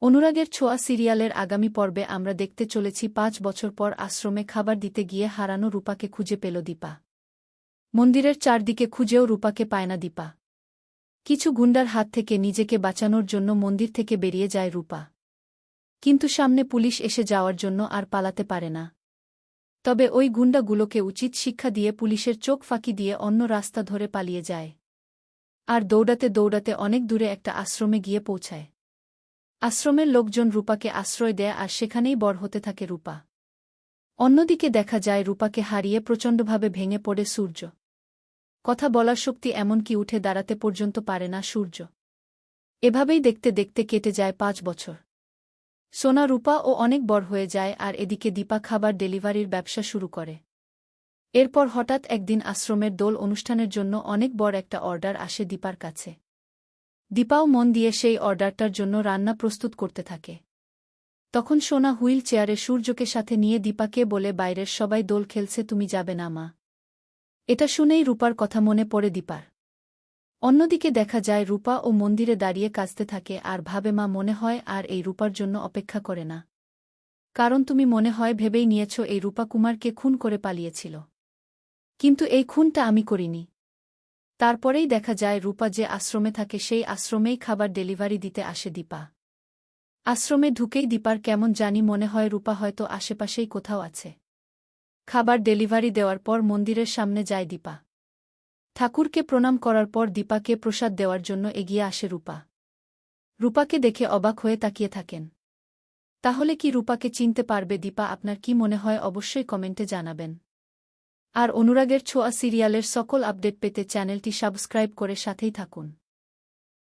অনুরাগের ছোঁয়া সিরিয়ালের আগামী পর্বে আমরা দেখতে চলেছি ৫ বছর পর আশ্রমে খাবার দিতে গিয়ে হারানো রূপাকে খুঁজে পেল দীপা। মন্দিরের চারদিকে খুঁজেও রূপাকে পায় না দীপা। কিছু গুন্ডার হাত থেকে নিজেকে বাঁচানোর জন্য মন্দির থেকে বেরিয়ে যায় রূপা। কিন্তু সামনে পুলিশ এসে যাওয়ার জন্য আর পালাতে পারে না। তবে ওই গুন্ডাগুলোকে উচিত শিক্ষা দিয়ে পুলিশের চোখ ফাঁকি দিয়ে অন্য রাস্তা ধরে পালিয়ে যায়। আর দৌড়াতে দৌড়াতে অনেক দূরে একটা আশ্রমে গিয়ে পৌঁছায়। আশ্রমের লোকজন রূপাকে আশ্রয় দেয় আর সেখানেই বড় হতে থাকে রূপা। অন্যদিকে দেখা যায় রূপাকে হারিয়ে প্রচণ্ডভাবে ভেঙে পড়ে সূর্য। কথা বলার শক্তি এমনকি উঠে দাঁড়াতে পর্যন্ত পারে না সূর্য। এভাবেই দেখতে দেখতে কেটে যায় ৫ বছর। সোনা রূপা ও অনেক বড় হয়ে যায় আর এদিকে দীপা খাবার ডেলিভারির ব্যবসা শুরু করে। এরপর হঠাৎ একদিন আশ্রমের দোল অনুষ্ঠানের জন্য অনেক বড় একটা অর্ডার আসে দীপার কাছে। দীপাও মন দিয়ে সেই অর্ডারটার জন্য রান্না প্রস্তুত করতে থাকে। তখন সোনা হুইল চেয়ারে সূর্যকে সাথে নিয়ে দীপাকে বলে, বাইরের সবাই দোল খেলছে, তুমি যাবে না মা? এটা শুনেই রূপার কথা মনে পড়ে দীপার। অন্যদিকে দেখা যায় রূপা ও মন্দিরে দাঁড়িয়ে কাঁদতে থাকে আর ভাবে, মা মনে হয় আর এই রূপার জন্য অপেক্ষা করে না। কারণ তুমি মনে হয় ভেবেই নিয়েছ এই রূপা কুমারকে খুন করে পালিয়েছিল। কিন্তু এই খুনটা আমি করিনি। তারপরেই দেখা যায় রূপা যে আশ্রমে থাকে সেই আশ্রমেই খাবার ডেলিভারি দিতে আসে দীপা। আশ্রমে ঢুকেই দীপার কেমন জানি মনে হয় রূপা হয়তো আশেপাশেই কোথাও আছে। খাবার ডেলিভারি দেওয়ার পর মন্দিরের সামনে যায় দীপা। ঠাকুরকে প্রণাম করার পর দীপাকে প্রসাদ দেওয়ার জন্য এগিয়ে আসে রূপা। রূপাকে দেখে অবাক হয়ে তাকিয়ে থাকেন। তাহলে কি রূপাকে চিনতে পারবে দীপা? আপনার কি মনে হয় অবশ্যই কমেন্টে জানাবেন। আর অনুরাগের ছোঁয়া সিরিয়ালের সকল আপডেট পেতে চ্যানেলটি সাবস্ক্রাইব করে সাথেই থাকুন।